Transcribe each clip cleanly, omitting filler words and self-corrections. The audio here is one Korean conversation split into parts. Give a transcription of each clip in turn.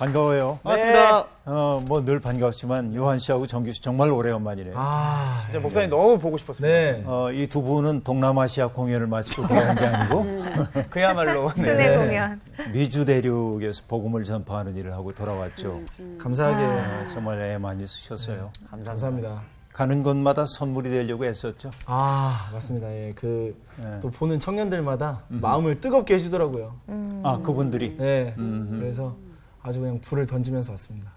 반가워요. 반갑습니다. 뭐 늘 반갑지만 요한 씨하고 정규 씨 정말 오래간만이네요. 진짜 목사님 너무 보고 싶었습니다. 네. 이 두 분은 동남아시아 공연을 마치고 돌아온 게 아니고 그야말로 순회 공연. 미주 대륙에서 복음을 전파하는 일을 하고 돌아왔죠. 감사하게. 정말 애 많이 쓰셨어요. 감사합니다. 가는 곳마다 선물이 되려고 애썼죠. 맞습니다. 예, 또 보는 청년들마다 마음을 뜨겁게 해주더라고요. 그분들이. 네. 그래서 아주 그냥 불을 던지면서 왔습니다.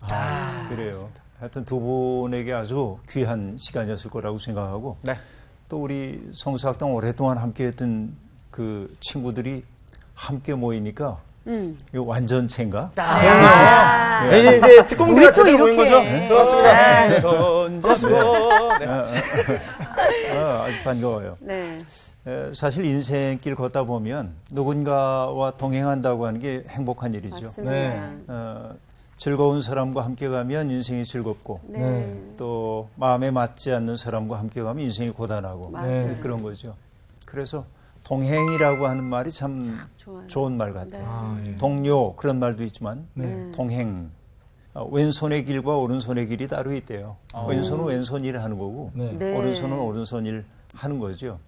그래요. 하여튼 두 분에게 아주 귀한 시간이었을 거라고 생각하고 네. 또 우리 성수학당 오랫동안 함께했던 그 친구들이 함께 모이니까 이거 완전체인가? 이제 특공대가 제대로 모인 거죠? 좋았습니다. 손잡고. 아주 반가워요. 네. 사실 인생길 걷다 보면 누군가와 동행한다고 하는 게 행복한 일이죠. 맞습니다. 네. 즐거운 사람과 함께 가면 인생이 즐겁고 네. 또 마음에 맞지 않는 사람과 함께 가면 인생이 고단하고 맞아요. 그런 거죠. 그래서 동행이라고 하는 말이 참 좋아요. 좋은 말 같아요. 예. 동료 그런 말도 있지만 네. 동행. 왼손의 길과 오른손의 길이 따로 있대요. 왼손은 왼손 일을 하는 거고 네. 네. 오른손은 오른손 일을 하는 거죠.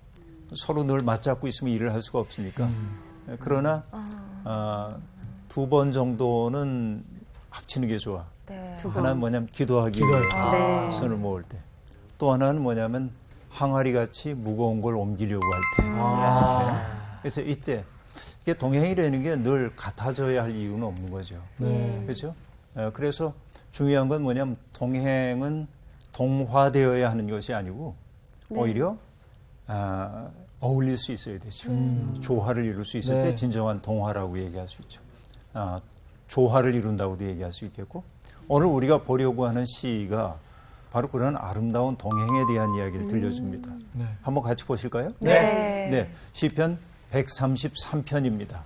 서로 늘 맞잡고 있으면 일을 할 수가 없으니까. 그러나 두 번 정도는 합치는 게 좋아. 네. 하나는 뭐냐면 기도하기 위해 네. 손을 모을 때. 또 하나는 뭐냐면 항아리같이 무거운 걸 옮기려고 할 때. 그래서 이때 이게 동행이라는 게 늘 같아져야 할 이유는 없는 거죠. 네. 그렇죠? 그래서 중요한 건 뭐냐면 동행은 동화되어야 하는 것이 아니고 오히려 어울릴 수 있어야 되죠. 조화를 이룰 수 있을 때 진정한 동화라고 얘기할 수 있죠. 조화를 이룬다고도 얘기할 수 있겠고 오늘 우리가 보려고 하는 시가 바로 그런 아름다운 동행에 대한 이야기를 들려줍니다. 네. 한번 같이 보실까요? 네. 네, 시편 133편입니다.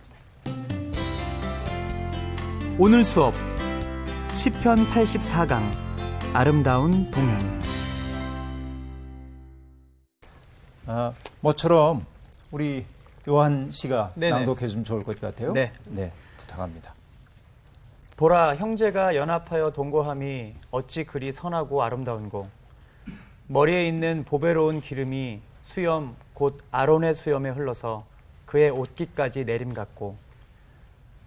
오늘 수업 시편 84강 아름다운 동행. 모처럼 우리 요한 씨가 네네. 낭독해 주면 좋을 것 같아요. 네. 부탁합니다. 보라, 형제가 연합하여 동거함이 어찌 그리 선하고 아름다운고. 머리에 있는 보배로운 기름이 수염 곧 아론의 수염에 흘러서 그의 옷깃까지 내림 같고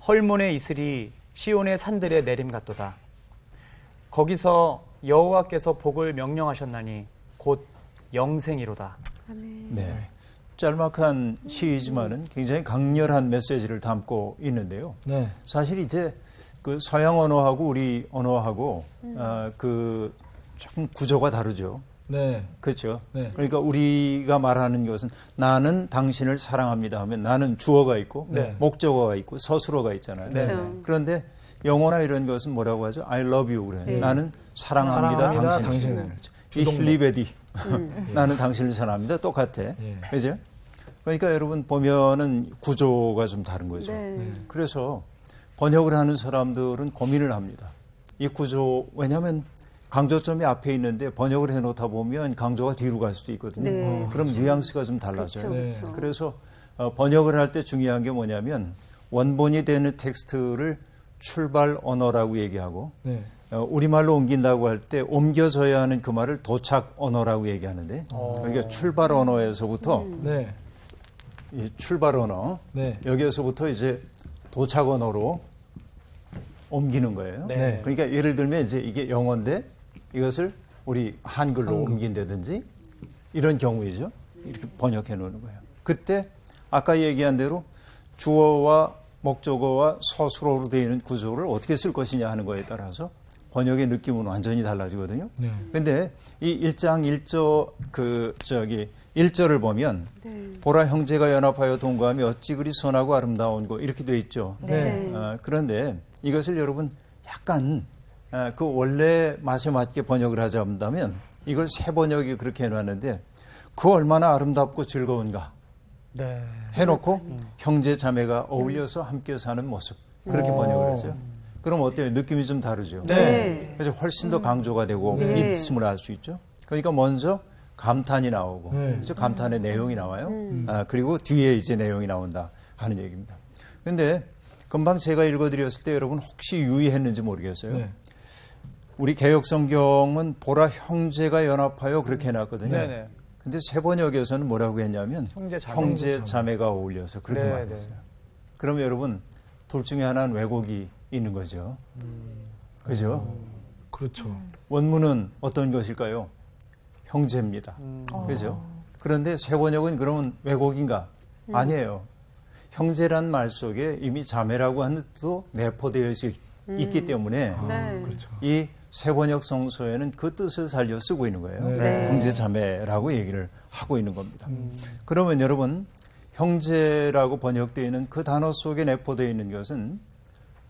헐몬의 이슬이 시온의 산들의 내림 같도다. 거기서 여호와께서 복을 명령하셨나니 곧 영생이로다. 네. 짤막한 시이지만은 굉장히 강렬한 메시지를 담고 있는데요. 네. 사실 이제 그 서양 언어하고 우리 언어하고 그 조금 구조가 다르죠. 네. 그렇죠. 네. 그러니까 우리가 말하는 것은 나는 당신을 사랑합니다 하면 나는 주어가 있고 네. 목적어가 있고 서술어가 있잖아요. 네. 그렇죠. 그런데 영어나 이런 것은 뭐라고 하죠? I love you 그래요. 네. 나는 사랑합니다, 당신을. Ich liebe dich. 나는 당신을 사랑합니다. 똑같아. 그죠? 그러니까 여러분 보면은 구조가 좀 다른 거죠. 네. 그래서 번역을 하는 사람들은 고민을 합니다. 이 구조, 왜냐하면 강조점이 앞에 있는데 번역을 해놓다 보면 강조가 뒤로 갈 수도 있거든요. 네. 그럼 뉘앙스가 좀 달라져요. 그렇죠. 그래서 번역을 할 때 중요한 게 뭐냐면 원본이 되는 텍스트를 출발 언어라고 얘기하고 네. 우리말로 옮긴다고 할 때 옮겨져야 하는 그 말을 도착 언어라고 얘기하는데 그러니까 출발 언어에서부터 네. 이 출발 언어 네. 여기에서부터 이제 도착 언어로 옮기는 거예요. 네. 그러니까 예를 들면 이제 이게 영어인데 이것을 우리 한글로 옮긴다든지 이런 경우이죠. 이렇게 번역해 놓는 거예요. 그때 아까 얘기한 대로 주어와 목적어와 서술어로 되어 있는 구조를 어떻게 쓸 것이냐 하는 거에 따라서 번역의 느낌은 완전히 달라지거든요. 근데 이 1장 1절 1절을 보면 보라 형제가 연합하여 동거하며 어찌 그리 선하고 아름다운고 이렇게 돼 있죠. 네. 그런데 이것을 여러분 약간 그 원래 맛에 맞게 번역을 하자면 이걸 새 번역이 그렇게 해놨는데 그 얼마나 아름답고 즐거운가 네. 해놓고 형제 자매가 어울려서 함께 사는 모습 그렇게 번역을 하죠. 그럼 어때요? 느낌이 좀 다르죠. 네. 그래서 훨씬 더 강조가 되고 네. 있음을 알 수 있죠. 그러니까 먼저 감탄이 나오고 그래서 감탄의 내용이 나와요. 그리고 뒤에 이제 내용이 나온다 하는 얘기입니다. 그런데 금방 제가 읽어드렸을 때 여러분 혹시 유의했는지 모르겠어요. 네. 우리 개역성경은 보라 형제가 연합하여 그렇게 해놨거든요. 네네. 근데 새 번역에서는 뭐라고 했냐면 형제 자매가 어울려서 그렇게 네, 말했어요. 네. 그러면 여러분 둘 중에 하나는 왜곡이 있는 거죠. 그죠? 그렇죠. 원문은 어떤 것일까요? 형제입니다. 그죠? 그런데 새 번역은 그러면 왜곡인가? 아니에요. 형제란 말 속에 이미 자매라고 하는 뜻도 내포되어 있기 때문에 그렇죠. 이 새 번역 성서에는 그 뜻을 살려 쓰고 있는 거예요. 네. 형제 자매라고 얘기를 하고 있는 겁니다. 그러면 여러분 형제라고 번역되어 있는 그 단어 속에 내포되어 있는 것은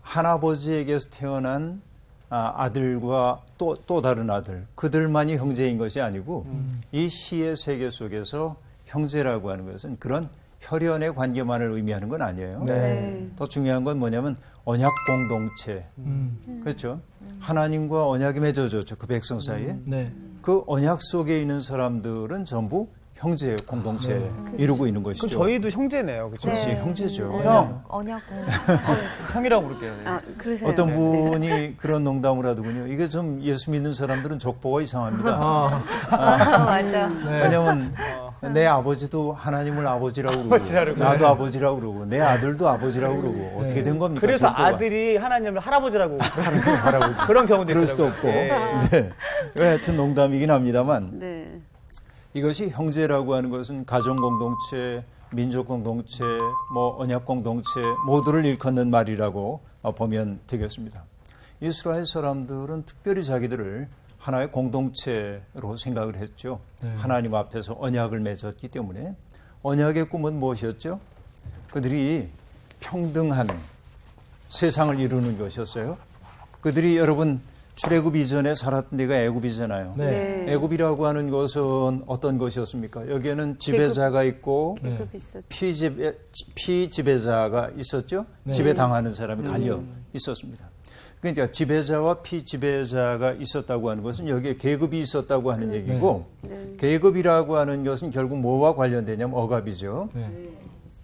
한아버지에게서 태어난 아들과 또 다른 아들, 그들만이 형제인 것이 아니고 이 시의 세계 속에서 형제라고 하는 것은 그런 혈연의 관계만을 의미하는 건 아니에요. 네. 더 중요한 건 뭐냐면 언약 공동체. 그렇죠? 하나님과 언약이 맺어졌죠. 그 백성 사이에. 네. 그 언약 속에 있는 사람들은 전부 형제 공동체 이루고 있는 것이죠. 그럼 저희도 형제네요. 그렇죠? 그렇지, 형제죠. 형. 언약공. 형이라고 부를게요. 네. 아, 그러세요. 어떤 분이 그런 농담을 하더군요. 이게 좀 예수 믿는 사람들은 족보가 이상합니다. 맞아. 네. 왜냐면 내 아버지도 하나님을 아버지라고 그러고 나도 아버지라고 그러고 내 아들도 아버지라고 그러고 어떻게 된 겁니까? 그래서 족보가. 아들이 하나님을 할아버지라고 할아버지. 그런 경우도 그럴 수도 있더라고요. 없고. 네. 하여튼 농담이긴 합니다만 네. 이것이 형제라고 하는 것은 가정 공동체, 민족 공동체, 언약 공동체 모두를 일컫는 말이라고 보면 되겠습니다. 이스라엘 사람들은 특별히 자기들을 하나의 공동체로 생각을 했죠. 네. 하나님 앞에서 언약을 맺었기 때문에 언약의 꿈은 무엇이었죠? 그들이 평등한 세상을 이루는 것이었어요. 그들이 여러분 출애굽 이전에 살았던 데가 애굽이잖아요. 네. 애굽이라고 하는 것은 어떤 것이었습니까? 여기에는 지배자가 있고 네. 피지배자가 있었죠. 네. 지배당하는 사람이 갈려 있었습니다. 그러니까 지배자와 피지배자가 있었다고 하는 것은 여기에 계급이 있었다고 하는 얘기고 계급이라고 하는 것은 결국 뭐와 관련되냐면 억압이죠. 네.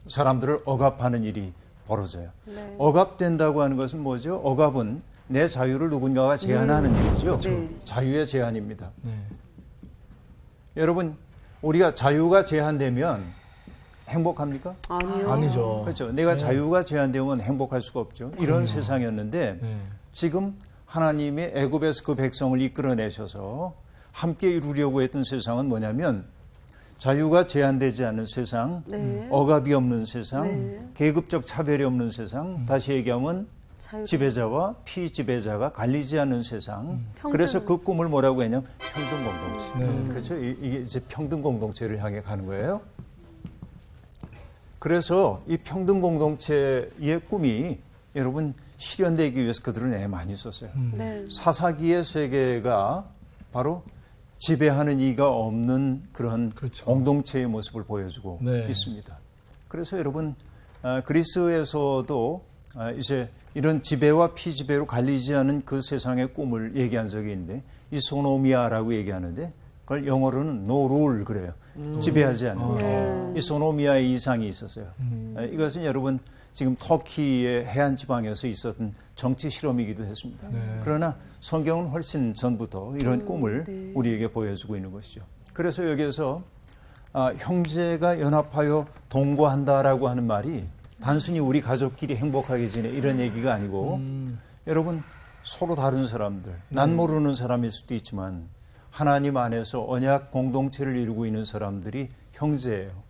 사람들을 억압하는 일이 벌어져요. 억압된다고 하는 것은 뭐죠? 억압은 내 자유를 누군가가 제한하는 일이죠. 네. 자유의 제한입니다. 네. 여러분, 우리가 자유가 제한되면 행복합니까? 아니요. 아니죠. 그렇죠. 내가 자유가 제한되면 행복할 수가 없죠. 이런 세상이었는데 네. 지금 하나님의 애굽에서 그 백성을 이끌어내셔서 함께 이루려고 했던 세상은 뭐냐면 자유가 제한되지 않는 세상, 네. 억압이 없는 세상, 네. 계급적 차별이 없는 세상, 다시 얘기하면 지배자와 피지배자가 갈리지 않는 세상. 그래서 그 꿈을 뭐라고 했냐면 평등 공동체. 네. 그렇죠. 이게 이제 평등 공동체를 향해 가는 거예요. 그래서 이 평등 공동체의 꿈이 여러분 실현되기 위해서 그들은 애 많이 썼어요. 네. 사사기의 세계가 바로 지배하는 이가 없는 그런 그렇죠. 공동체의 모습을 보여주고 네. 있습니다. 그래서 여러분 그리스에서도 이제 이런 지배와 피지배로 갈리지 않은 그 세상의 꿈을 얘기한 적이 있는데 이 소노미아라고 얘기하는데 그걸 영어로는 no rule 그래요. 지배하지 않는 거. 이 소노미아의 이상이 있었어요. 이것은 여러분 지금 터키의 해안 지방에서 있었던 정치 실험이기도 했습니다. 네. 그러나 성경은 훨씬 전부터 이런 꿈을 우리에게 보여주고 있는 것이죠. 그래서 여기에서 형제가 연합하여 동거한다라고 하는 말이 단순히 우리 가족끼리 행복하게 지내 이런 얘기가 아니고 여러분 서로 다른 사람들, 난 모르는 사람일 수도 있지만 하나님 안에서 언약 공동체를 이루고 있는 사람들이 형제예요.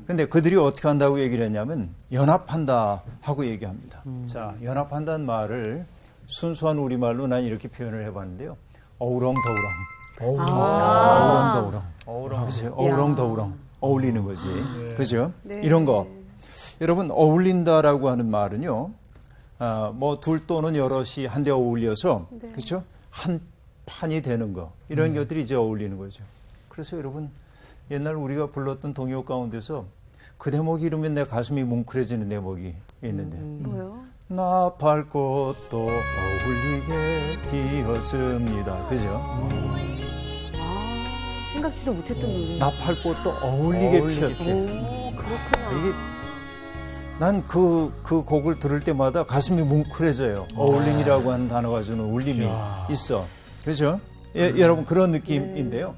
근데 그들이 어떻게 한다고 얘기를 했냐면 연합한다 하고 얘기합니다. 자, 연합한다는 말을 순수한 우리말로 난 이렇게 표현을 해봤는데요. 어우렁더우렁. 어우렁더우렁. 어우렁더우렁. 어울리는 거지. 그죠? 네. 이런 거. 여러분, 어울린다라고 하는 말은요, 둘 또는 여럿이 한데 어울려서, 그렇죠? 한 판이 되는 거. 이런 것들이 이제 어울리는 거죠. 그래서 여러분, 옛날 우리가 불렀던 동요 가운데서 그 대목이 이르면 내 가슴이 뭉클해지는 대목이 있는데. 뭐요? 나팔꽃도 어울리게 피었습니다. 그죠? 생각지도 못했던 노래. 나팔꽃도 어울리게 피었대. 그렇구나. 이게 난 그 곡을 들을 때마다 가슴이 뭉클해져요. 어울림이라고 하는 단어가 주는 울림이 있어. 그렇죠? 여러분 그런 느낌인데요.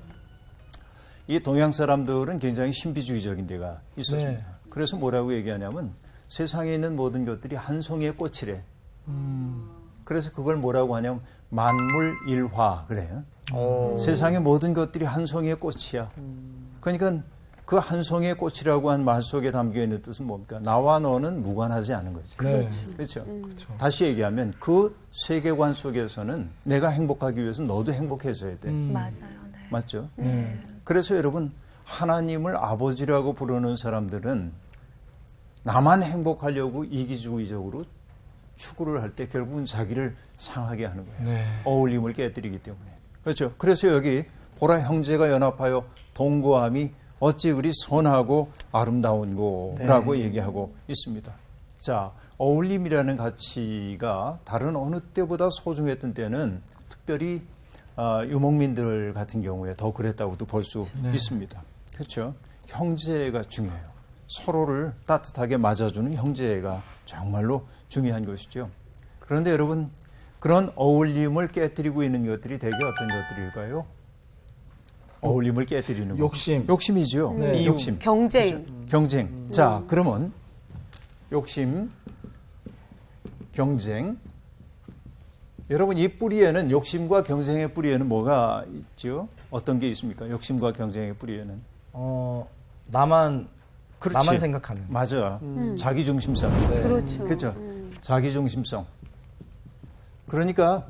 이 동양 사람들은 굉장히 신비주의적인 데가 있었습니다. 네. 그래서 뭐라고 얘기하냐면 세상에 있는 모든 것들이 한 송이의 꽃이래. 그래서 그걸 뭐라고 하냐면 만물일화 그래요. 세상의 모든 것들이 한 송이의 꽃이야. 그러니까 그 한 송이의 꽃이라고 한 말 속에 담겨 있는 뜻은 뭡니까? 나와 너는 무관하지 않은 거지. 네. 그렇죠. 다시 얘기하면 그 세계관 속에서는 내가 행복하기 위해서 너도 행복해져야 돼. 맞아요. 네. 맞죠? 그래서 여러분 하나님을 아버지라고 부르는 사람들은 나만 행복하려고 이기주의적으로 추구를 할 때 결국은 자기를 상하게 하는 거예요. 네. 어울림을 깨뜨리기 때문에. 그렇죠. 그래서 여기 보라 형제가 연합하여 동거함이 어찌 그리 선하고 아름다운 거라고 얘기하고 있습니다. 자, 어울림이라는 가치가 다른 어느 때보다 소중했던 때는 특별히 유목민들 같은 경우에 더 그랬다고도 볼 수 있습니다. 그렇죠. 형제가 중요해요. 서로를 따뜻하게 맞아주는 형제가 정말로 중요한 것이죠. 그런데 여러분 그런 어울림을 깨뜨리고 있는 것들이 대개 어떤 것들일까요? 어울림을 깨뜨리는 욕심. 욕심이죠. 네. 욕심. 경쟁. 그렇죠? 경쟁. 자, 그러면 욕심, 경쟁. 여러분 이 뿌리에는 욕심과 경쟁의 뿌리에는 뭐가 있죠? 어떤 게 있습니까? 욕심과 경쟁의 뿌리에는. 나만 그렇지. 생각하는. 맞아. 자기중심성. 네. 그렇죠. 그렇죠. 자기중심성. 그러니까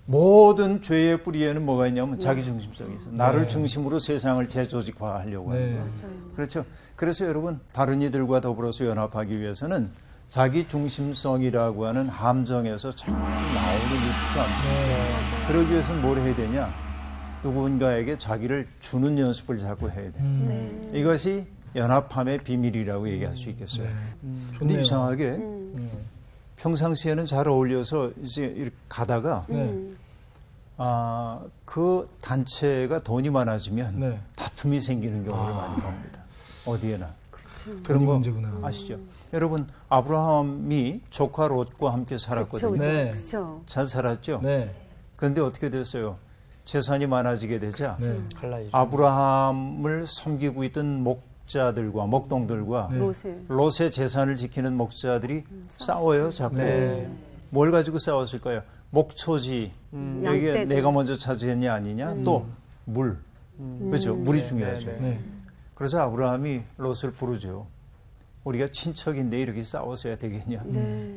모든 죄의 뿌리에는 뭐가 있냐면 자기중심성이 있어요. 나를 중심으로 세상을 재조직화하려고 하는 거예요. 그렇죠. 그래서 여러분 다른 이들과 더불어서 연합하기 위해서는 자기중심성이라고 하는 함정에서 자꾸 나오는 일이 필요합니다. 그러기 위해서는 뭘 해야 되냐? 누군가에게 자기를 주는 연습을 자꾸 해야 돼요. 이것이 연합함의 비밀이라고 얘기할 수 있겠어요. 근데 이상하게 평상시에는 잘 어울려서 이제 이렇게 가다가 그 단체가 돈이 많아지면 다툼이 생기는 경우를 많이 봅니다. 어디에나. 그런 거 문제구나. 아시죠? 여러분 아브라함이 조카 롯과 함께 살았거든요. 그렇죠. 잘 살았죠? 네. 그런데 어떻게 됐어요? 재산이 많아지게 되자 갈라지죠. 아브라함을 섬기고 있던 목자들과 목동들과 롯의 재산을 지키는 목자들이 싸워요. 자꾸. 뭘 가지고 싸웠을까요? 목초지. 여기에 내가 먼저 차지했냐 아니냐. 또 물. 그렇죠. 물이 중요하죠. 그래서 아브라함이 롯을 부르죠. 우리가 친척인데 이렇게 싸워서야 되겠냐.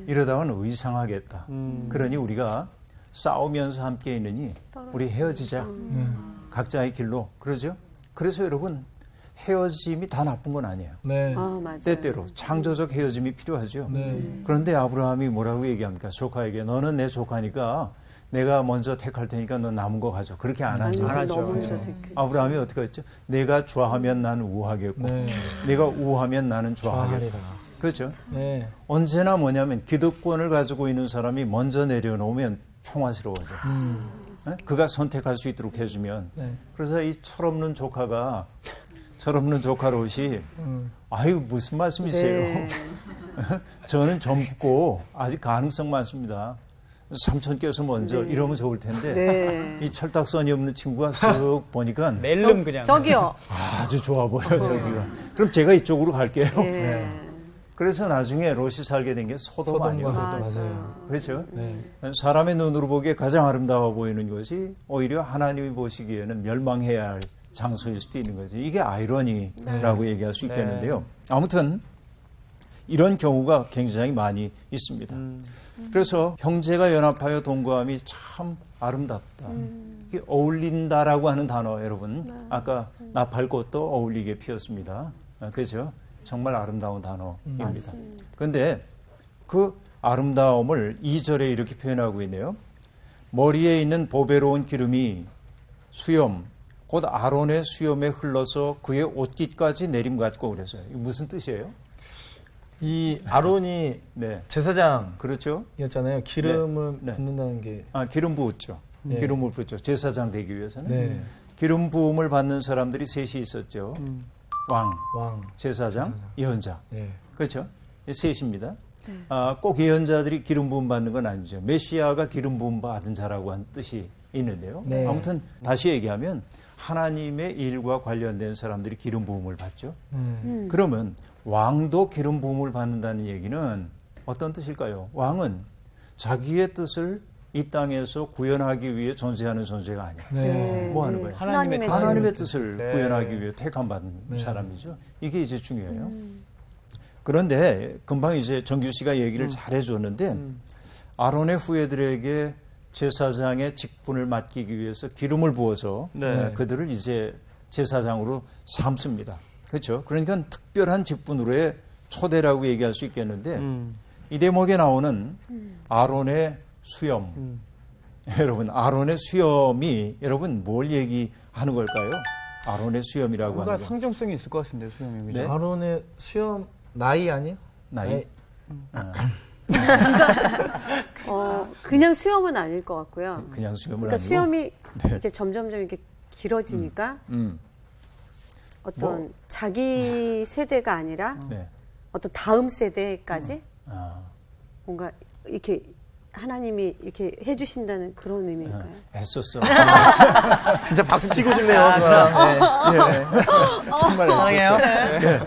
이러다가는 의상하겠다. 그러니 우리가 싸우면서 함께 있느니 우리 헤어지자. 각자의 길로. 그러죠. 그래서 여러분 헤어짐이 다 나쁜 건 아니에요. 맞아요. 때때로 창조적 헤어짐이 필요하죠. 그런데 아브라함이 뭐라고 얘기합니까? 조카에게 너는 내 조카니까 내가 먼저 택할 테니까 넌 남은 거 가져. 그렇게 안 하죠. 아브라함이 어떻게 했죠? 내가 좋아하면 나는 우하겠고 내가 우하면 나는 좋아하겠다. 그렇죠? 언제나 뭐냐면 기득권을 가지고 있는 사람이 먼저 내려놓으면 평화스러워져. 그가 선택할 수 있도록 해주면. 그래서 이 철없는 조카 롯이 아유 무슨 말씀이세요? 저는 젊고 아직 가능성 많습니다. 삼촌께서 먼저 이러면 좋을 텐데 이 철딱선이 없는 친구가 쓱 보니까 멜름 그냥 저기요. 아주 좋아 보여 저기가. 그럼 제가 이쪽으로 갈게요. 그래서 나중에 롯이 살게 된 게 소돔 아니에요. 맞아요. 그렇죠? 사람의 눈으로 보기에 가장 아름다워 보이는 것이 오히려 하나님이 보시기에는 멸망해야 할 장소일 수도 있는 거지. 이게 아이러니라고 얘기할 수 있겠는데요. 아무튼 이런 경우가 굉장히 많이 있습니다. 그래서 형제가 연합하여 동거함이 참 아름답다. 이게 어울린다라고 하는 단어 여러분 아까 나팔꽃도 어울리게 피었습니다. 그렇죠? 정말 아름다운 단어입니다. 그런데 그 아름다움을 2절에 이렇게 표현하고 있네요. 머리에 있는 보배로운 기름이 수염 곧 아론의 수염에 흘러서 그의 옷깃까지 내림같고 그래서요. 이게 무슨 뜻이에요? 이 아론이 제사장이었잖아요. 그렇죠. 기름을 붓는다는 게. 기름 부었죠. 기름을 부었죠. 제사장 되기 위해서는. 기름 부음을 받는 사람들이 셋이 있었죠. 왕. 제사장, 예언자. 예. 그렇죠? 이 셋입니다. 꼭 예언자들이 기름 부음 받는 건 아니죠. 메시아가 기름 부음 받은 자라고 한 뜻이 있는데요. 네. 아무튼 다시 얘기하면 하나님의 일과 관련된 사람들이 기름 부음을 받죠. 그러면 왕도 기름 부음을 받는다는 얘기는 어떤 뜻일까요? 왕은 자기의 뜻을 이 땅에서 구현하기 위해 존재하는 존재가 아니야. 네. 뭐 하는 거예요? 하나님의 뜻을 구현하기 위해 택함받은 사람이죠. 이게 이제 중요해요. 그런데 금방 이제 정규 씨가 얘기를 잘 해줬는데 아론의 후예들에게 제사장의 직분을 맡기기 위해서 기름을 부어서 그들을 이제 제사장으로 삼습니다. 그렇죠? 그러니까 특별한 직분으로의 초대라고 얘기할 수 있겠는데 이 대목에 나오는 아론의 수염. 여러분, 아론의 수염이 여러분 뭘 얘기하는 걸까요? 아론의 수염이라고 뭔가 하는 거. 상징성이 있을 것 같은데 수염이. 그죠? 네? 아론의 수염 나이 아니에요? 나이? 그냥 수염은 아닐 것 같고요. 그냥 수염을 그러니까 아니고. 수염이 이제 점점점 이렇게 길어지니까 어떤 자기 세대가 아니라 네. 어떤 다음 세대까지 아, 뭔가 이렇게 하나님이 이렇게 해주신다는 그런 의미일까요? 애썼어. 진짜 박수 치고 싶네요. 정말 사랑해요. 네.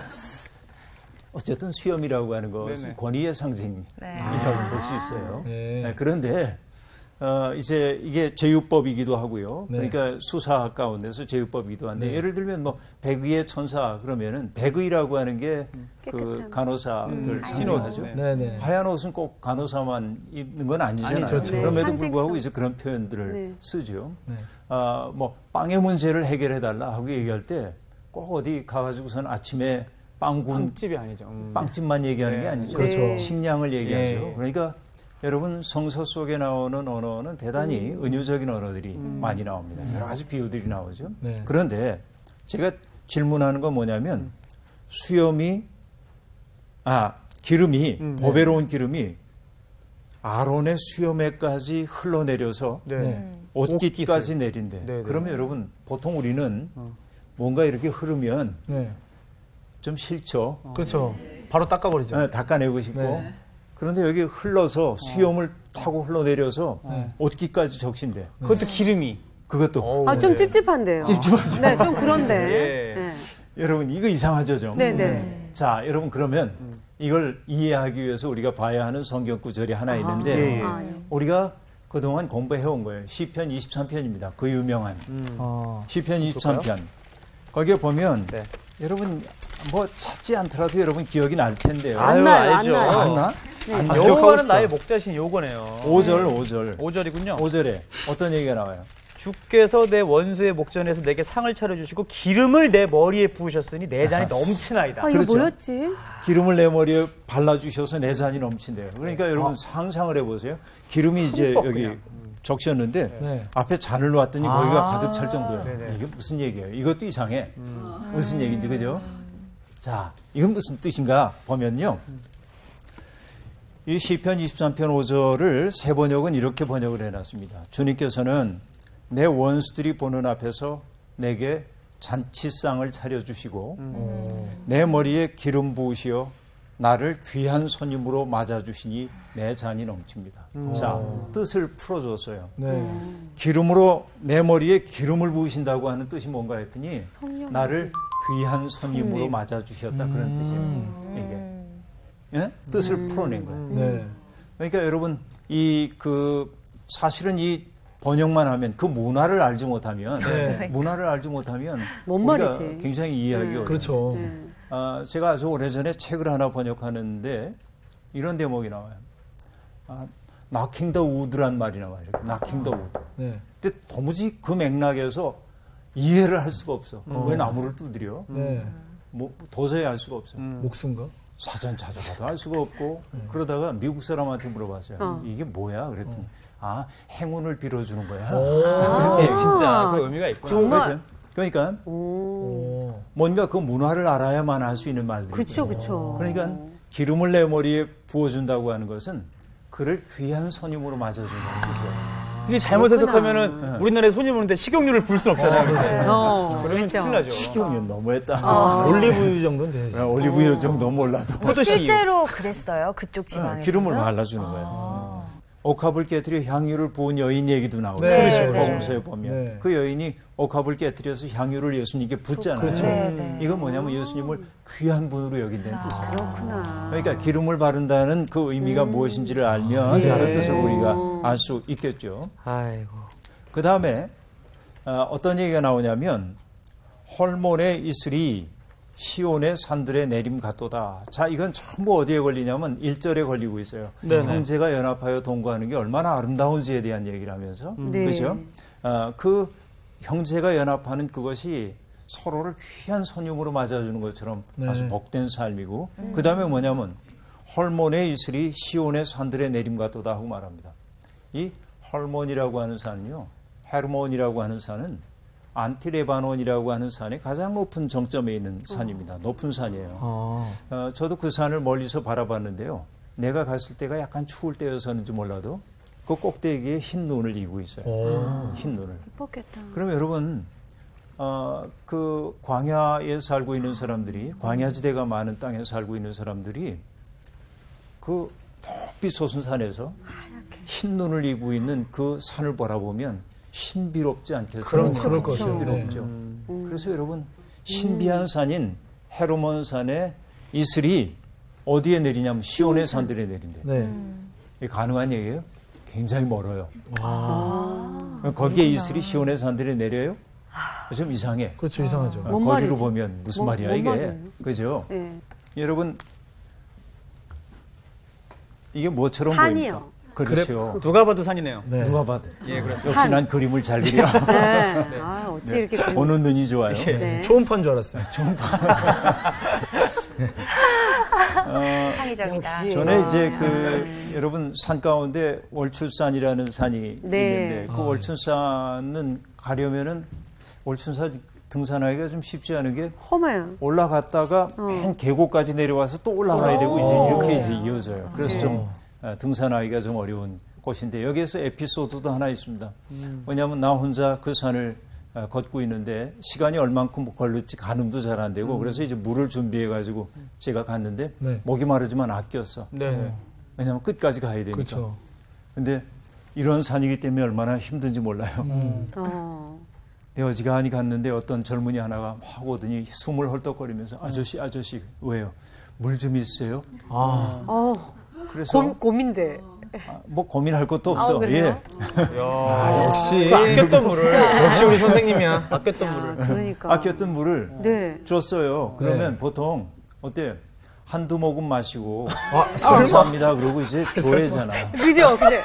어쨌든 수염이라고 하는 것은 네네. 권위의 상징이라고 볼 수 있어요. 네. 네, 그런데 이제 이게 제유법이기도 하고요. 네. 그러니까 수사 가운데서 제유법이기도 한데 예를 들면 뭐 백의의 천사 그러면은 백의라고 하는 게 그 깨끗함. 간호사들 상징하죠. 네. 네. 하얀 옷은 꼭 간호사만 입는 건 아니잖아요. 그렇죠. 네, 그럼에도 상징성. 불구하고 이제 그런 표현들을 네. 쓰죠. 네. 뭐 빵의 문제를 해결해 달라 하고 얘기할 때 꼭 어디 가가지고선 아침에 빵집이 아니죠. 빵집만 얘기하는 게 네. 아니죠. 그렇죠. 식량을 얘기하죠. 네. 그러니까 여러분 성서 속에 나오는 언어는 대단히 은유적인 언어들이 많이 나옵니다. 여러 가지 비유들이 나오죠. 네. 그런데 제가 질문하는 건 뭐냐면 기름이 보배로운 기름이 아론의 수염에까지 흘러내려서 네. 옷깃까지 내린대. 네, 네. 그러면 여러분 보통 우리는 뭔가 이렇게 흐르면 네. 좀 싫죠. 그렇죠. 바로 닦아버리죠. 네, 닦아내고 싶고. 네. 그런데 여기 흘러서 수염을 타고 흘러내려서 옷깃까지 적신대. 그것도 기름이. 그것도. 좀 찝찝한데요. 찝찝하죠. 네, 좀 그런데. 예. 네. 여러분 이거 이상하죠 좀. 네네. 자 여러분 그러면 이걸 이해하기 위해서 우리가 봐야 하는 성경 구절이 하나 있는데 예, 예. 우리가 그동안 공부해온 거예요. 시편 23편입니다. 그 유명한 시편 23편. 거기에 보면 네. 여러분 뭐 찾지 않더라도 여러분 기억이 날 텐데요. 안 나요, 알죠. 안 나요. 안 나? 안 기억하고 요거는 싶다. 나의 목자신 요거네요. 5절. 5절이군요. 5절에 어떤 얘기가 나와요? 주께서 내 원수의 목전에서 내게 상을 차려주시고 기름을 내 머리에 부으셨으니 내 잔이 넘치나이다. 이거 그렇죠. 뭐였지? 기름을 내 머리에 발라주셔서 내 잔이 넘친대요. 그러니까 여러분 상상을 해보세요. 기름이 이제 여기 적셨는데 네. 앞에 잔을 놓았더니 거기가 가득 찰 정도예요. 네네. 이게 무슨 얘기예요? 이것도 이상해. 무슨 얘기인지 그죠? 자, 이건 무슨 뜻인가 보면요. 이 시편 23편 5절을 새 번역은 이렇게 번역을 해놨습니다. 주님께서는 내 원수들이 보는 앞에서 내게 잔치상을 차려주시고 내 머리에 기름 부으시어 나를 귀한 손님으로 맞아주시니 내 잔이 넘칩니다. 자, 뜻을 풀어줬어요. 네. 기름으로 내 머리에 기름을 부으신다고 하는 뜻이 뭔가 했더니 성령. 나를 귀한 손님으로 맞아주셨다 그런 뜻이에요. 이게 예? 뜻을 풀어낸 거예요. 네. 그러니까 여러분 사실은 이 번역만 하면 그 문화를 알지 못하면 네. 문화를 알지 못하면 뭔 우리가 말이지? 굉장히 이해하기 어려워요. 그렇죠. 네. 제가 아주 오래전에 책을 하나 번역하는데 이런 대목이 나와요. knocking the wood란 말이 나와요. 이렇게 knocking the wood. 네. 근데 도무지 그 맥락에서 이해를 할 수가 없어. 왜 나무를 두드려? 네. 뭐 도저히 알 수가 없어. 목수인가? 사전 찾아봐도 알 수가 없고 그러다가 미국 사람한테 물어봤어요. 이게 뭐야? 그랬더니 행운을 빌어주는 거야. 네, 진짜 그 의미가 있구나. 정말. 그러니까 오. 뭔가 그 문화를 알아야만 할 수 있는 말들이 그렇죠, 그렇죠. 그러니까 기름을 내 머리에 부어준다고 하는 것은 그를 귀한 손님으로 맞아준다는 뜻이에요. 이게 잘못 그렇구나. 해석하면은 우리나라에 손님 오는데 식용유를 부을 순 없잖아요. 그러면 그렇죠. 큰일 나죠. 식용유 너무했다. 올리브유 정도는 돼야지. 올리브유 정도 몰라도. 포도씨유. 실제로 그랬어요. 그쪽 지방에서. 기름을 발라주는 거예요. 옥합을 깨뜨려 향유를 부은 여인 얘기도 나오죠. 네, 그렇죠, 네. 복음서에 보면 네. 그 여인이 옥합을 깨뜨려서 향유를 예수님께 붓잖아요. 그렇죠. 네, 네. 이건 뭐냐면 예수님을 귀한 분으로 여긴다는 뜻이에요. 그렇구나. 그러니까 기름을 바른다는 그 의미가 무엇인지를 알면 그 뜻을 우리가 알 수 있겠죠. 아이고. 그 다음에 어떤 얘기가 나오냐면 헐몬의 이슬이 시온의 산들에 내림 같도다. 자, 이건 전부 어디에 걸리냐면 1절에 걸리고 있어요. 네네. 형제가 연합하여 동거하는 게 얼마나 아름다운지에 대한 얘기를 하면서 네. 그렇죠? 그 형제가 연합하는 그것이 서로를 귀한 선임으로 맞아주는 것처럼 아주 복된 삶이고 그 다음에 뭐냐면 헐몬의 이슬이 시온의 산들에 내림 같도다 하고 말합니다. 이 헐몬이라고 하는 산은요, 헤르몬이라고 하는 산은 안티레바논이라고 하는 산의 가장 높은 정점에 있는 산입니다. 높은 산이에요. 저도 그 산을 멀리서 바라봤는데요. 내가 갔을 때가 약간 추울 때여서는지 몰라도 그 꼭대기에 흰 눈을 이고 있어요. 흰 눈을. 예뻤겠다. 그럼 여러분, 그 광야에 살고 있는 사람들이, 광야지대가 많은 땅에 살고 있는 사람들이 그 높이 솟은 산에서 흰 눈을 이고 있는 그 산을 바라보면 신비롭지 않겠어요? 그럴 것이요. 신비롭죠. 그래서 여러분, 신비한 산인 헤르몬 산의 이슬이 어디에 내리냐면 시온의 산들에 내린대. 네. 이게 가능한 얘기예요? 굉장히 멀어요. 거기에 이슬이 시온의 산들에 내려요? 좀 이상해. 그렇죠. 이상하죠. 뭔 거리로 말이지? 보면 무슨 말이야 뭔 이게. 말이에요? 그죠? 네. 여러분, 이게 뭐처럼 산이요. 보입니까? 그렇죠. 누가 봐도 산이네요. 네. 누가 봐도. 예, 그렇습니다. 역시 난 그림을 잘 그려. 네. 아, 어찌 이렇게 그림- 보는 눈이 좋아요. 네. 초음파인 줄 알았어요. 창의적이다. 전에 이제 여러분 산 가운데 월출산이라는 산이 네. 있는데 그 월출산은 가려면은 월출산 등산하기가 좀 쉽지 않은 게 험해요. 올라갔다가 맨 계곡까지 내려와서 또 올라가야 되고 이제 이렇게 이제 이어져요. 그래서 좀 등산하기가 좀 어려운 곳인데 여기에서 에피소드도 하나 있습니다. 왜냐하면 나 혼자 그 산을 걷고 있는데 시간이 얼만큼 걸릴지 가늠도 잘 안 되고 그래서 이제 물을 준비해 가지고 제가 갔는데 네. 목이 마르지만 아꼈어. 네. 왜냐하면 끝까지 가야 되니까. 그렇죠. 근데 이런 산이기 때문에 얼마나 힘든지 몰라요. 근데 어지간히 갔는데 어떤 젊은이 하나가 막 오더니 숨을 헐떡거리면서 아저씨 왜요? 물 좀 있어요? 그래서 고민돼. 뭐 고민할 것도 없어. 그래요? 역시 아꼈던 물을. 역시 우리 선생님이야. 아꼈던 물을. 그러니까. 아꼈던 물을 네. 줬어요. 그러면 네. 보통 어때요? 한두 모금 마시고 감사합니다. 그러고 이제 줘야잖아. 그죠? 근데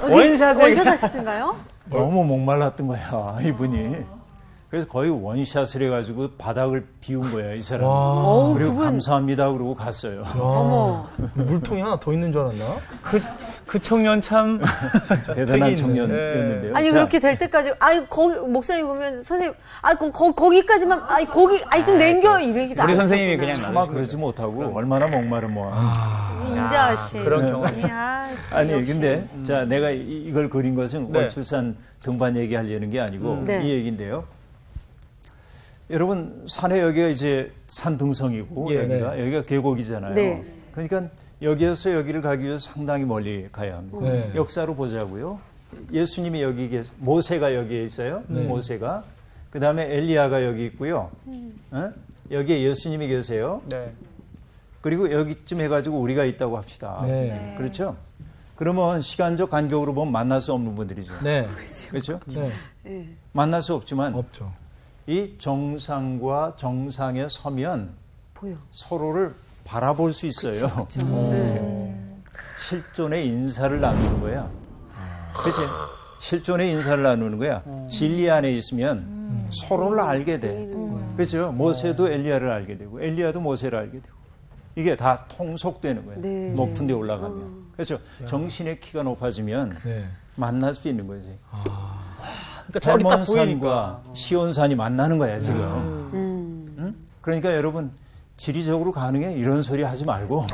원샷을 원샷 하시던가요? 너무 목말랐던 거야 이분이. 그래서 거의 원샷을 해가지고 바닥을 비운 거야 이 사람이. 어우, 그리고 그분 감사합니다 그러고 갔어요. 어머. 물통이 하나 더 있는 줄 알았나? 그 청년 참. 대단한 팩이 청년이었는데요. 아니 자, 그렇게 될 때까지 거기 목사님 보면 선생님 거기까지만 좀 남겨 이러기도 우리 안 선생님이 하셨구나. 그냥 차마 그러지 못하고 얼마나 목마르면. 인자 씨. 그런 경험이. 아니 근데 자 내가 이걸 그린 것은 네. 월출산 등반 얘기하려는 게 아니고 네. 이 얘기인데요. 여러분 산에 여기가 이제 산 등성이고 예, 여기가 계곡이잖아요. 네. 그러니까 여기에서 여기를 가기 위해서 상당히 멀리 가야 합니다. 네. 역사로 보자고요. 예수님이 여기 모세가 여기에 있어요. 모세가. 그 다음에 엘리야가 여기 있고요. 여기에 예수님이 계세요. 네. 그리고 여기쯤 해가지고 우리가 있다고 합시다. 네. 그렇죠? 그러면 시간적 간격으로 보면 만날 수 없는 분들이죠. 네. 그렇죠? 네. 만날 수 없지만 없죠. 이 정상과 정상에 서면 보여. 서로를 바라볼 수 있어요. 실존의 인사를 나누는 거야. 그치? 실존의 인사를 나누는 거야. 진리 안에 있으면 서로를 알게 돼. 그렇죠? 모세도 엘리야를 알게 되고 엘리야도 모세를 알게 되고 이게 다 통속되는 거예요. 네. 높은 데 올라가면. 그렇죠? 정신의 키가 높아지면 네. 만날 수 있는 거지. 그러니까 저기 딱 보이니까. 해몬산과 시온산이 만나는 거야 지금. 응? 그러니까 여러분 지리적으로 가능해 이런 소리 하지 말고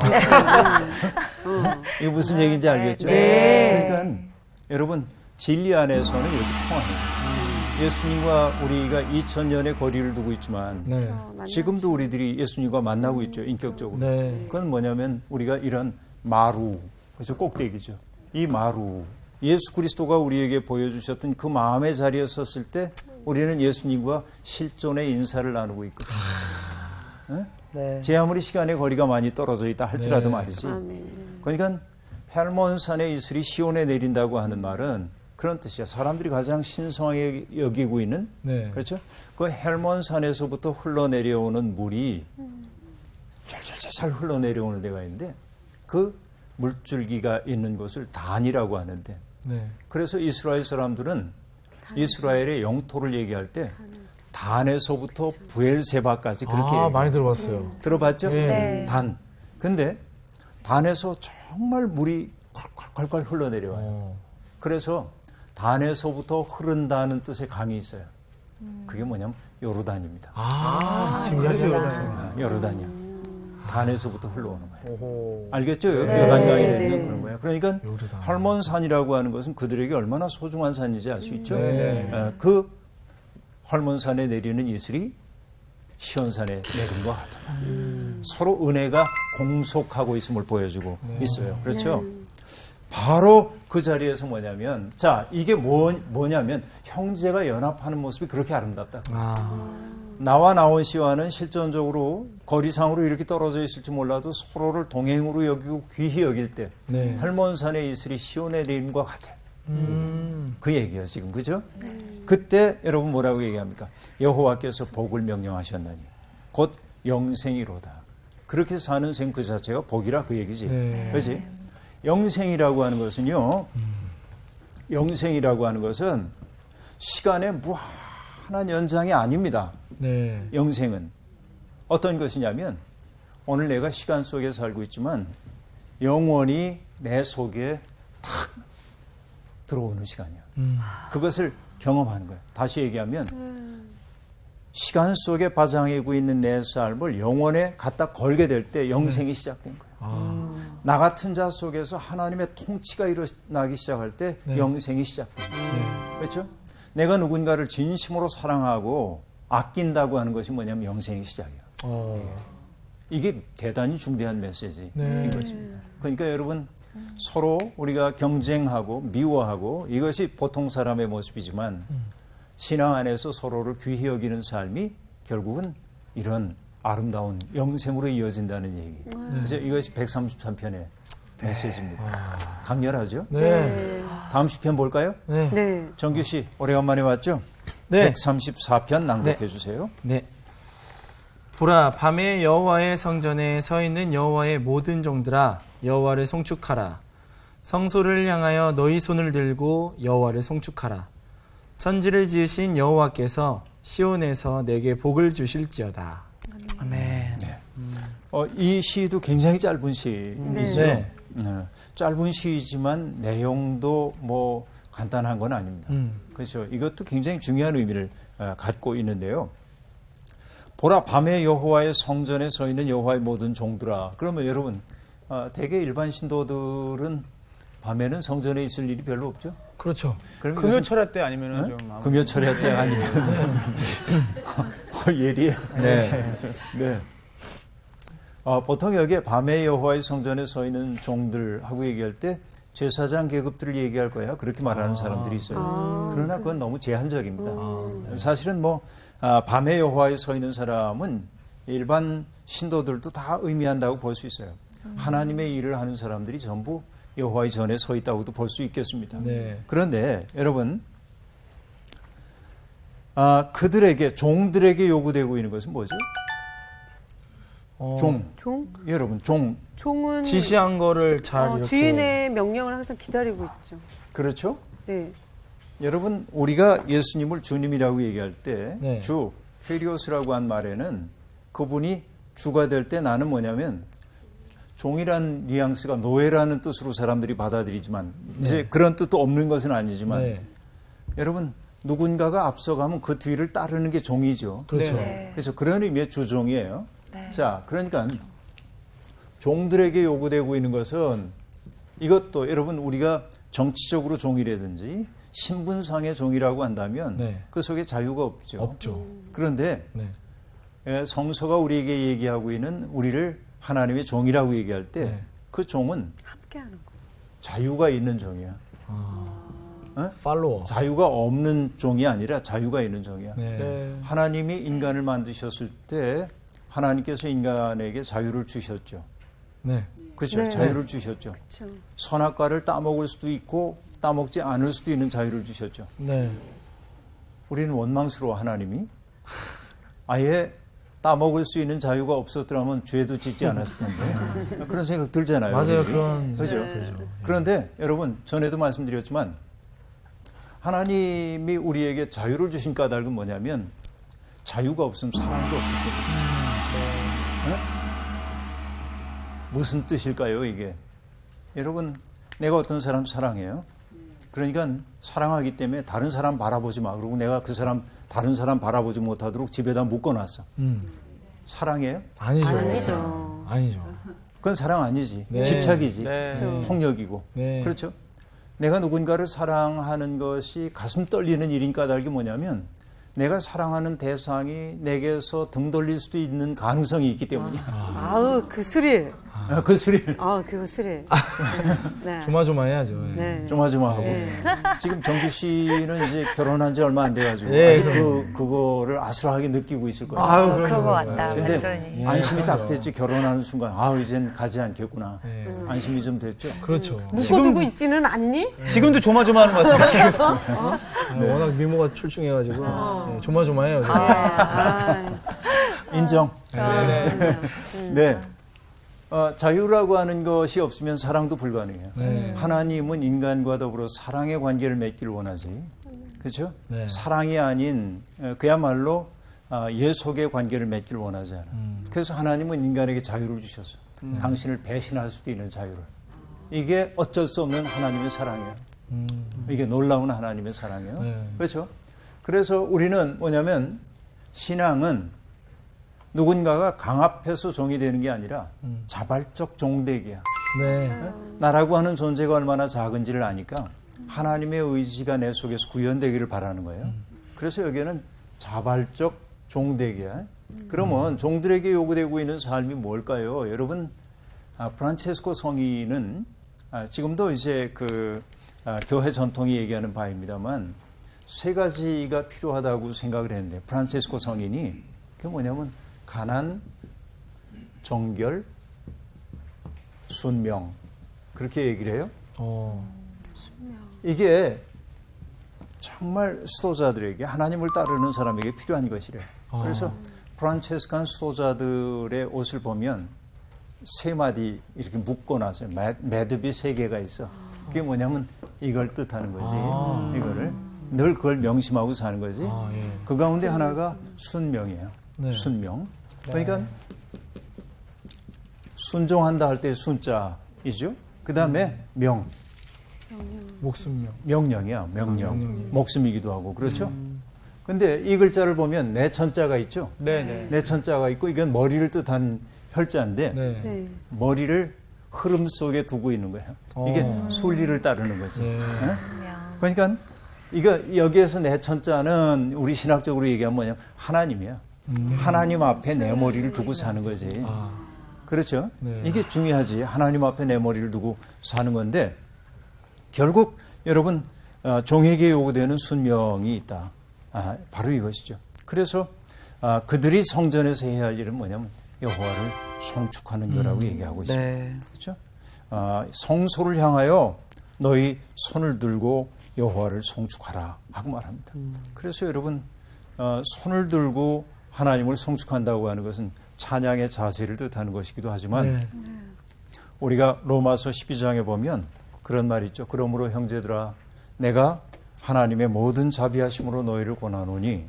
이게 무슨 얘기인지 알겠죠? 네. 그러니까 여러분 진리 안에서는 이렇게 통하는 거예요. 예수님과 우리가 2000년의 거리를 두고 있지만 네. 지금도 우리들이 예수님과 만나고 있죠. 인격적으로. 네. 그건 뭐냐면 우리가 이런 마루, 그래서 꼭대기죠. 이 마루, 예수 그리스도가 우리에게 보여주셨던 그 마음의 자리에 섰을 때 우리는 예수님과 실존의 인사를 나누고 있거든요. 네? 네. 제 아무리 시간의 거리가 많이 떨어져 있다 할지라도 네. 말이지. 아멘. 그러니까 헬몬산의 이슬이 시온에 내린다고 하는 말은 그런 뜻이야. 사람들이 가장 신성하게 여기고 있는 네. 그렇죠? 그 헬몬산에서부터 흘러내려오는 물이 잘 흘러내려오는 데가 있는데 그 물줄기가 있는 곳을 단이라고 하는데 네. 그래서 이스라엘 사람들은 이스라엘의 영토를 얘기할 때 단에서부터 부엘세바까지 그렇게 얘기해요. 많이 들어봤어요. 들어봤죠? 네. 단. 근데 단에서 정말 물이 콸콸콸콸 흘러내려와요. 그래서 단에서부터 흐른다는 뜻의 강이 있어요. 그게 뭐냐면 요르단입니다. 신기하죠. 요르단이야. 단에서부터 흘러오는 거예요. 오호. 알겠죠? 네. 요단강이 네. 내리는 그런 거예요. 그러니까 요르단. 헐몬산이라고 하는 것은 그들에게 얼마나 소중한 산인지 알 수 있죠? 네. 그 헐몬산에 내리는 이슬이 시온산에 내린 것 같다. 서로 은혜가 공속하고 있음을 보여주고 있어요. 그렇죠? 바로 그 자리에서 뭐냐면, 자, 이게 뭐냐면, 형제가 연합하는 모습이 그렇게 아름답다. 나와 나온 씨와는 실존적으로 거리상으로 이렇게 떨어져 있을지 몰라도 서로를 동행으로 여기고 귀히 여길 때, 네. 헐몬산의 이슬이 시온에 내림과 같아. 그 얘기예요, 지금. 그죠? 그때 여러분 뭐라고 얘기합니까? 여호와께서 복을 명령하셨나니 곧 영생이로다. 그렇게 사는 생 그 자체가 복이라 그 얘기지. 네. 그렇지? 영생이라고 하는 것은요. 영생이라고 하는 것은 시간의 무한한 연장이 아닙니다. 네. 영생은 어떤 것이냐면 오늘 내가 시간 속에 살고 있지만 영원히 내 속에 탁 들어오는 시간이야. 그것을 경험하는 거예요. 다시 얘기하면 시간 속에 바장이고 있는 내 삶을 영원에 갖다 걸게 될 때 영생이 시작된 거예요. 나 같은 자 속에서 하나님의 통치가 일어나기 시작할 때 영생이 시작된 거예요. 그렇죠? 내가 누군가를 진심으로 사랑하고 아낀다고 하는 것이 뭐냐면 영생의 시작이에요. 이게 대단히 중대한 메시지인 것입니다. 그러니까 여러분 서로 우리가 경쟁하고 미워하고 이것이 보통 사람의 모습이지만 신앙 안에서 서로를 귀히 여기는 삶이 결국은 이런 아름다운 영생으로 이어진다는 얘기. 그래서 이것이 133편의 메시지입니다. 강렬하죠? 네. 다음 시편 볼까요? 네. 네. 정규 씨 오래간만에 왔죠? 네. 134편 낭독해 주세요. 네. 보라, 밤에 여호와의 성전에 서 있는 여호와의 모든 종들아, 여호와를 송축하라. 성소를 향하여 너희 손을 들고 여호와를 송축하라. 천지를 지으신 여호와께서 시온에서 내게 복을 주실지어다. 아멘. 네. 이 시도 굉장히 짧은 시이죠. 네. 짧은 시이지만 내용도 뭐 간단한 건 아닙니다. 그렇죠. 이것도 굉장히 중요한 의미를 갖고 있는데요. 보라, 밤에 여호와의 성전에 서 있는 여호와의 모든 종들아. 그러면 여러분 대개 일반 신도들은 밤에는 성전에 있을 일이 별로 없죠. 그렇죠. 금요철야 때 아니면은 좀 금요철야 때 아니면 예리해. 네. 네. 보통 여기에 밤에 여호와의 성전에 서 있는 종들하고 얘기할 때 제사장 계급들을 얘기할 거예요. 그렇게 말하는 사람들이 있어요. 그러나 그건 너무 제한적입니다. 사실은 뭐 밤에 여호와에 서 있는 사람은 일반 신도들도 다 의미한다고 볼 수 있어요. 하나님의 일을 하는 사람들이 전부 여호와의 전에 서 있다고도 볼 수 있겠습니다. 네. 그런데 여러분 그들에게 종들에게 요구되고 있는 것은 뭐죠? 종? 여러분 종은 지시한 거를 잘 이렇게 주인의 명령을 항상 기다리고 있죠. 그렇죠? 네. 여러분 우리가 예수님을 주님이라고 얘기할 때 네. 주 페리오스라고 한 말에는 그분이 주가 될 때 나는 뭐냐면 종이란 뉘앙스가 노예라는 뜻으로 사람들이 받아들이지만 이제 그런 뜻도 없는 것은 아니지만 여러분 누군가가 앞서가면 그 뒤를 따르는 게 종이죠. 그렇죠. 그래서 그런 의미의 주종이에요. 네. 자, 그러니까 종들에게 요구되고 있는 것은 이것도 여러분 우리가 정치적으로 종이라든지 신분상의 종이라고 한다면 네. 그 속에 자유가 없죠. 없죠. 그런데 네. 성서가 우리에게 얘기하고 있는 우리를 하나님의 종이라고 얘기할 때 그 네. 종은 함께하는 거. 자유가 있는 종이야. 팔로워. 자유가 없는 종이 아니라 자유가 있는 종이야. 네. 네. 하나님이 인간을 만드셨을 때 하나님께서 인간에게 자유를 주셨죠. 네. 그렇죠? 네. 자유를 주셨죠. 그렇죠. 선악과를 따먹을 수도 있고 따먹지 않을 수도 있는 자유를 주셨죠. 네. 우리는 원망스러워 하나님이 아예 따먹을 수 있는 자유가 없었더라면 죄도 짓지 않았을 텐데 그런 생각 들잖아요. 맞아요. 우리. 그런 그죠? 들죠. 그런데 여러분 전에도 말씀드렸지만 하나님이 우리에게 자유를 주신 까닭은 뭐냐면 자유가 없으면 사랑도 없기 때문에. 네? 무슨 뜻일까요 이게? 여러분 내가 어떤 사람 사랑해요. 그러니까 사랑하기 때문에 다른 사람 바라보지 마. 그리고 내가 그 사람 다른 사람 바라보지 못하도록 집에다 묶어놨어. 사랑해요? 아니죠. 아니죠. 아니죠. 그건 사랑 아니지. 네. 집착이지. 네. 폭력이고. 네. 그렇죠? 내가 누군가를 사랑하는 것이 가슴 떨리는 일인 까닭이 뭐냐면 내가 사랑하는 대상이 내게서 등 돌릴 수도 있는 가능성이 있기 때문이야. 아우 그 스릴. 그 스릴. 그거 스릴. 네. 조마조마해야죠. 네. 조마조마하고. 네. 지금 정규 씨는 이제 결혼한 지 얼마 안 돼가지고 네, 아직 그거를 아슬하게 느끼고 있을 거예요. 아유, 그런 것 같다. 근데 완전히. 안심이 딱 됐지. 결혼하는 순간 이젠 가지 않겠구나. 네. 안심이 좀 됐죠. 그렇죠. 묶어두고 있지는 않니? 지금도 조마조마하는 것 같아요. 지금. 워낙 미모가 출중해가지고 네, 조마조마해요. 지금. 인정. 네. 네. 자유라고 하는 것이 없으면 사랑도 불가능해요. 네. 하나님은 인간과 더불어 사랑의 관계를 맺기를 원하지. 그렇죠? 네. 사랑이 아닌 그야말로 예속의 관계를 맺기를 원하지 않아. 그래서 하나님은 인간에게 자유를 주셨어. 당신을 배신할 수도 있는 자유를. 이게 어쩔 수 없는 하나님의 사랑이에요. 이게 놀라운 하나님의 사랑이에요. 네. 그렇죠? 그래서 우리는 뭐냐면 신앙은 누군가가 강압해서 종이 되는 게 아니라 자발적 종되기야. 네. 나라고 하는 존재가 얼마나 작은지를 아니까 하나님의 의지가 내 속에서 구현되기를 바라는 거예요. 그래서 여기에는 자발적 종되기야. 그러면 종들에게 요구되고 있는 삶이 뭘까요? 여러분, 프란체스코 성인은 지금도 이제 교회 전통이 얘기하는 바입니다만 세 가지가 필요하다고 생각을 했는데 프란체스코 성인이 그게 뭐냐면 가난, 정결, 순명 그렇게 얘기를 해요. 이게 정말 수도자들에게 하나님을 따르는 사람에게 필요한 것이래요. 그래서 프란체스칸 수도자들의 옷을 보면 세 마디 이렇게 묶어놨어요. 매듭이 세 개가 있어. 그게 뭐냐면 이걸 뜻하는 거지. 이거를 늘 그걸 명심하고 사는 거지. 예. 그 가운데 하나가 순명이에요. 네. 순명. 그러니까 순종한다 할 때 순자이죠. 그 다음에 명. 목숨명. 명령이야. 명령. 명령이에요. 목숨이기도 하고. 그렇죠? 근데 이 글자를 보면 내천자가 있죠. 네네. 내천자가 있고 이건 머리를 뜻한 혈자인데 네. 네. 머리를 흐름 속에 두고 있는 거예요. 이게 순리를 따르는 거지. 네. 그러니까 이거 여기에서 내천자는 우리 신학적으로 얘기하면 뭐냐면 하나님이야. 하나님 앞에 내 머리를 두고 사는 거지. 그렇죠? 네. 이게 중요하지. 하나님 앞에 내 머리를 두고 사는 건데 결국 여러분 종에게 요구되는 순명이 있다. 바로 이것이죠. 그래서 그들이 성전에서 해야 할 일은 뭐냐면 여호와를 송축하는 거라고 얘기하고 있습니다. 네. 그렇죠? 성소를 향하여 너희 손을 들고 여호와를 송축하라 하고 말합니다. 그래서 여러분 손을 들고 하나님을 송축한다고 하는 것은 찬양의 자세를 뜻하는 것이기도 하지만 네. 우리가 로마서 12장에 보면 그런 말이 있죠. 그러므로 형제들아 내가 하나님의 모든 자비하심으로 너희를 권하노니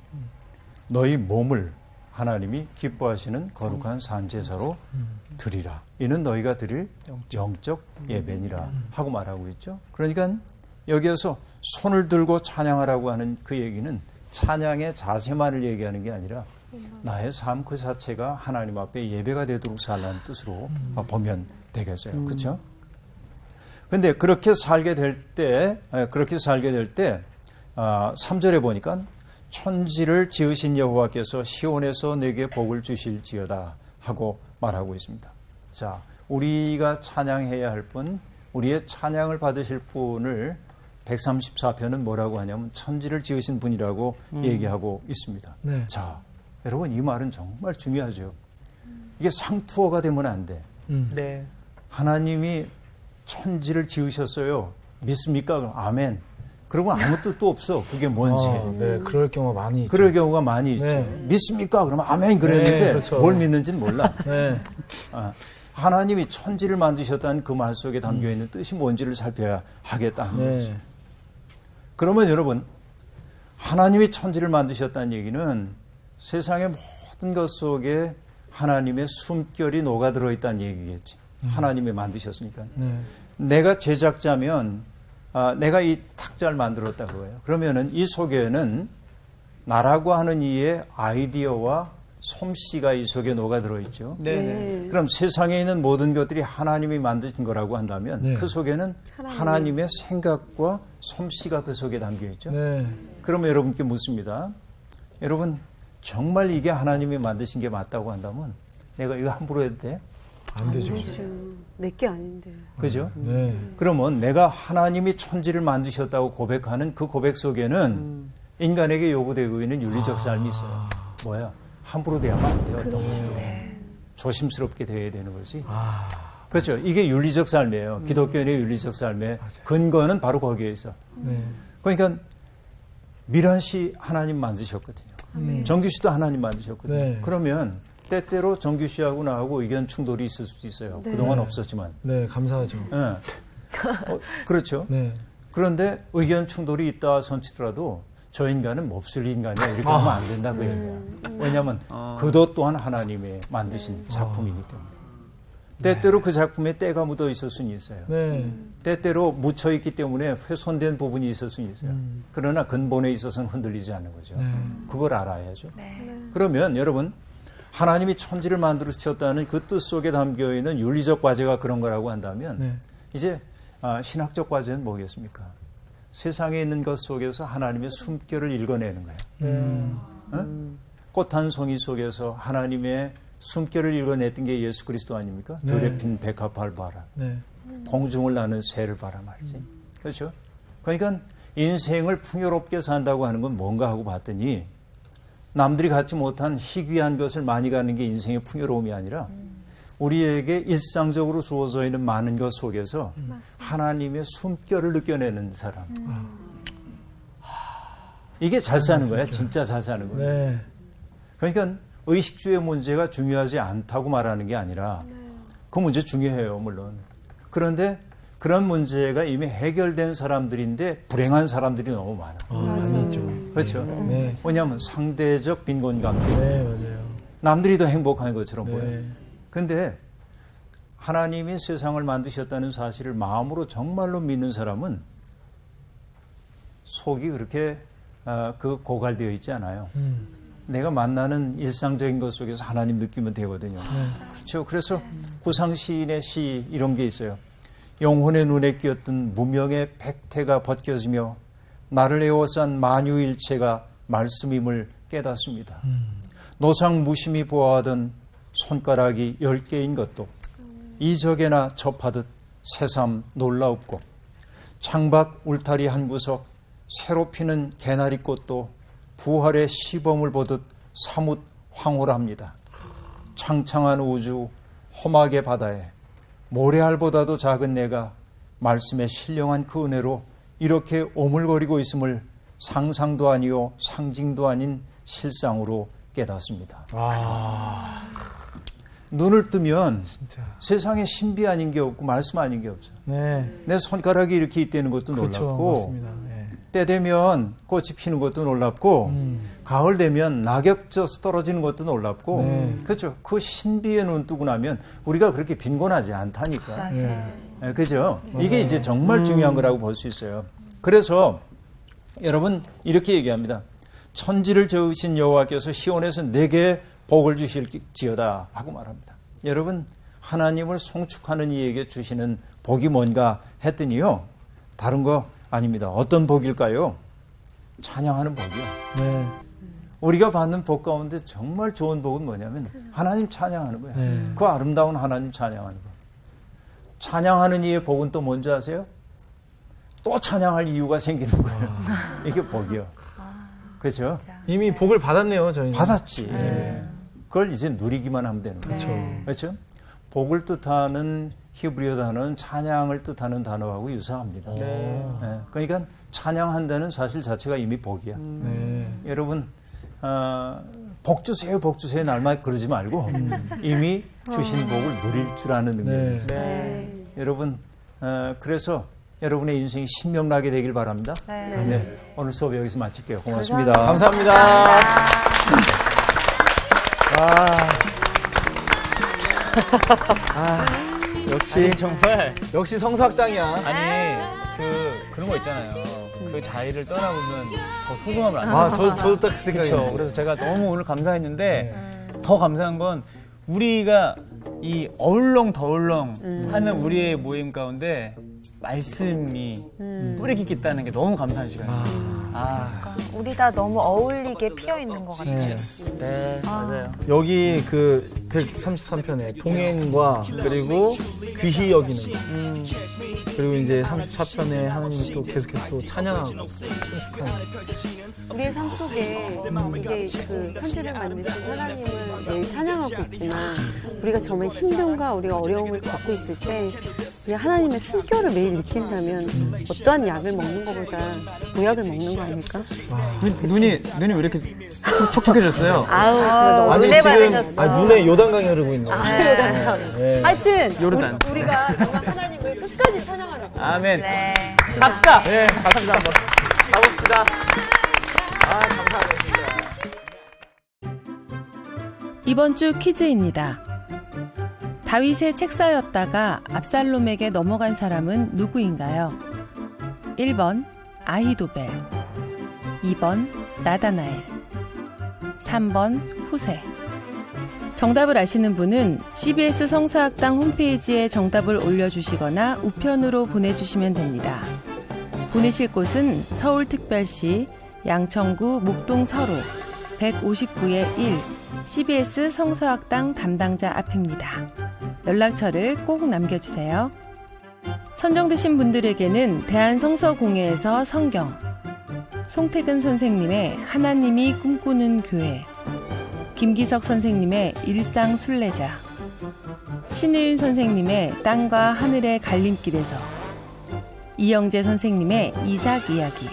너희 몸을 하나님이 기뻐하시는 거룩한 산제사로 드리라. 이는 너희가 드릴 영적 예배니라 하고 말하고 있죠. 그러니까 여기에서 손을 들고 찬양하라고 하는 그 얘기는 찬양의 자세만을 얘기하는 게 아니라 나의 삶 그 자체가 하나님 앞에 예배가 되도록 살라는 뜻으로 보면 되겠어요. 그렇죠? 근데 그렇게 살게 될 때 3절에 보니까 천지를 지으신 여호와께서 시온에서 내게 복을 주실지어다 하고 말하고 있습니다. 자, 우리가 찬양해야 할 분, 우리의 찬양을 받으실 분을 134편은 뭐라고 하냐면 천지를 지으신 분이라고 얘기하고 있습니다. 네. 자, 여러분 이 말은 정말 중요하죠. 이게 상투어가 되면 안 돼. 네. 하나님이 천지를 지으셨어요. 믿습니까? 그럼 아멘. 그러고 아무 뜻도 없어. 그게 뭔지. 네, 그럴 경우가 많이 있죠. 그럴 경우가 많이 있죠. 네. 믿습니까? 그러면 아멘 그랬는데 네, 그렇죠. 뭘 믿는지는 몰라. 네. 하나님이 천지를 만드셨다는 그 말 속에 담겨있는 뜻이 뭔지를 살펴야 하겠다는 거죠. 그러면 여러분, 하나님이 천지를 만드셨다는 얘기는 세상의 모든 것 속에 하나님의 숨결이 녹아들어 있다는 얘기겠지. 하나님이 만드셨으니까. 내가 제작자면 내가 이 탁자를 만들었다 그거예요. 그러면은 이 속에는 나라고 하는 이의 아이디어와 솜씨가 이 속에 녹아들어 있죠. 네. 그럼 세상에 있는 모든 것들이 하나님이 만드신 거라고 한다면 그 속에는 하나님의 생각과 솜씨가 그 속에 담겨 있죠. 그러면 여러분께 묻습니다. 여러분 정말 이게 하나님이 만드신 게 맞다고 한다면 내가 이거 함부로 해도 돼? 안 되죠. 내게 아닌데. 그죠? 그러면 내가 하나님이 천지를 만드셨다고 고백하는 그 고백 속에는 인간에게 요구되고 있는 윤리적 삶이 있어요. 뭐야? 함부로 대하면 안 돼요. 어떤 것도. 조심스럽게 대해야 되는 거지. 그렇죠. 이게 윤리적 삶이에요. 기독교인의 윤리적 삶의 근거는 바로 거기에 있어. 그러니까 미란 씨 하나님 만드셨거든요. 정규 씨도 하나님 만드셨거든요. 그러면 때때로 정규 씨하고 나하고 의견 충돌이 있을 수도 있어요. 그동안 없었지만. 네, 감사하죠. 그렇죠. 그런데 의견 충돌이 있다 손치더라도 저 인간은 몹쓸 인간이야. 이렇게 하면 안 된다고 얘기해요. 왜냐하면 그도 또한 하나님의 만드신 작품이기 때문에. 때때로 그 작품에 때가 묻어 있을 수는 있어요. 때때로 묻혀 있기 때문에 훼손된 부분이 있을 수는 있어요. 그러나 근본에 있어서는 흔들리지 않는 거죠. 그걸 알아야죠. 그러면 여러분 하나님이 천지를 만들으셨다는 그 뜻 속에 담겨있는 윤리적 과제가 그런 거라고 한다면 이제 신학적 과제는 뭐겠습니까? 세상에 있는 것 속에서 하나님의 숨결을 읽어내는 거예요. 꽃 한 송이 속에서 하나님의 숨결을 읽어냈던 게 예수 그리스도 아닙니까? 들에 핀 백합화를 봐라. 봉중을 나는 새를 봐라 말이지. 그렇죠? 그러니까 인생을 풍요롭게 산다고 하는 건 뭔가 하고 봤더니 남들이 갖지 못한 희귀한 것을 많이 갖는 게 인생의 풍요로움이 아니라 우리에게 일상적으로 주어져 있는 많은 것 속에서 하나님의 숨결을 느껴내는 사람. 이게 잘 사는 거야. 진짜 잘 사는 거야. 그러니까 의식주의 문제가 중요하지 않다고 말하는 게 아니라 그 문제 중요해요. 물론. 그런데 그런 문제가 이미 해결된 사람들인데 불행한 사람들이 너무 많아. 많이 있죠. 그렇죠. 왜냐하면 상대적 빈곤감 때문에 맞아요. 남들이 더 행복한 것처럼 보여요. 그런데 하나님이 세상을 만드셨다는 사실을 마음으로 정말로 믿는 사람은 속이 그렇게 고갈되어 있지 않아요. 내가 만나는 일상적인 것 속에서 하나님 느끼면 되거든요. 그렇죠. 그래서 구상시인의 시 이런 게 있어요. 영혼의 눈에 끼었던 무명의 백태가 벗겨지며 나를 에워싼 만유일체가 말씀임을 깨닫습니다. 노상 무심히 보아하던 손가락이 10개인 것도 이적에나 접하듯 새삼 놀라웁고 창밖 울타리 한 구석 새로 피는 개나리꽃도 부활의 시범을 보듯 사뭇 황홀합니다. 창창한 우주 험하게 바다에 모래알보다도 작은 내가 말씀에 신령한 그 은혜로 이렇게 오물거리고 있음을 상상도 아니요 상징도 아닌 실상으로 깨닫습니다. 눈을 뜨면 진짜. 세상에 신비 아닌 게 없고 말씀 아닌 게 없어요. 내 손가락이 이렇게 있다는 것도 놀랍고 때 되면 꽃이 피는 것도 놀랍고 가을 되면 낙엽 져서 떨어지는 것도 놀랍고 그렇죠. 그 신비에 눈 뜨고 나면 우리가 그렇게 빈곤하지 않다니까. 그죠? 이게 이제 정말 중요한 거라고 볼 수 있어요. 그래서 여러분 이렇게 얘기합니다. 천지를 지으신 여호와께서 시온에서 내게 복을 주실지어다 하고 말합니다. 여러분 하나님을 송축하는 이에게 주시는 복이 뭔가 했더니요. 다른 거 아닙니다. 어떤 복일까요? 찬양하는 복이요. 네. 우리가 받는 복 가운데 정말 좋은 복은 뭐냐면 하나님 찬양하는 거예요. 네. 그 아름다운 하나님 찬양하는 거. 찬양하는 이의 복은 또 뭔지 아세요? 또 찬양할 이유가 생기는 거예요. 이게 복이요. 그렇죠? 이미 복을 받았네요, 저희는. 받았지. 그걸 이제 누리기만 하면 되는 거죠. 그렇죠? 복을 뜻하는 히브리어 단어는 찬양을 뜻하는 단어하고 유사합니다. 네. 그러니까 찬양한다는 사실 자체가 이미 복이야. 여러분 복 주세요, 복 주세요 날만 그러지 말고 이미 주신 복을 누릴 줄 아는 능력이죠. 여러분 그래서 여러분의 인생이 신명나게 되길 바랍니다. 네. 오늘 수업 여기서 마칠게요. 고맙습니다. 감사합니다. 역시 정말 역시 성서학당이야. 그런 거 있잖아요. 그 자리를 떠나보면 더 소중함을 안 저도 딱 그 생각이에요. 그렇죠. 그래서 제가 너무 오늘 감사했는데 더 감사한 건 우리가 이 어울렁 하는 우리의 모임 가운데 말씀이 뿌리 깊게 있다는 게 너무 감사한 시간이에요. 우리 다 너무 어울리게 피어 있는 것 같아요. 네, 맞아요. 여기 그 133편에 동행과 그리고 귀히 여기는 그리고 이제 34편에 하나님이 또 계속해서 또 찬양하고 신축하는 우리의 삶 속에 이게 그 천지를 만드신 하나님을 매일 찬양하고 있지만 우리가 정말 힘듦과 우리가 어려움을 겪고 있을 때 우리 하나님의 숨결을 매일 느낀다면 어떠한 약을 먹는 것보다 보약을 먹는 거 아닐까? 눈이 왜 이렇게 촉촉해졌어요? 너무 은혜 받으셨어. 눈에 요단강이 흐르고 있는 거예요. 하여튼 요르단. 우리가 정말 하나님을 끝까지 찬양하겠습니다. 아멘. 네. 갑시다. 네, 갑시다 한번 가봅시다. 감사합니다. 이번 주 퀴즈입니다. 다윗의 책사였다가 압살롬에게 넘어간 사람은 누구인가요? 1번 아히도벨, 2번 나다나엘, 3번 후세. 정답을 아시는 분은 CBS 성서학당 홈페이지에 정답을 올려주시거나 우편으로 보내주시면 됩니다. 보내실 곳은 서울특별시 양천구 목동 서로 159-1 CBS 성서학당 담당자 앞입니다. 연락처를 꼭 남겨주세요. 선정되신 분들에게는 대한성서공회에서 성경, 송태근 선생님의 하나님이 꿈꾸는 교회, 김기석 선생님의 일상순례자, 신의윤 선생님의 땅과 하늘의 갈림길에서, 이영재 선생님의 이삭 이야기,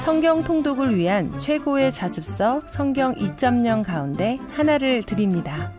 성경 통독을 위한 최고의 자습서 성경 2.0 가운데 하나를 드립니다.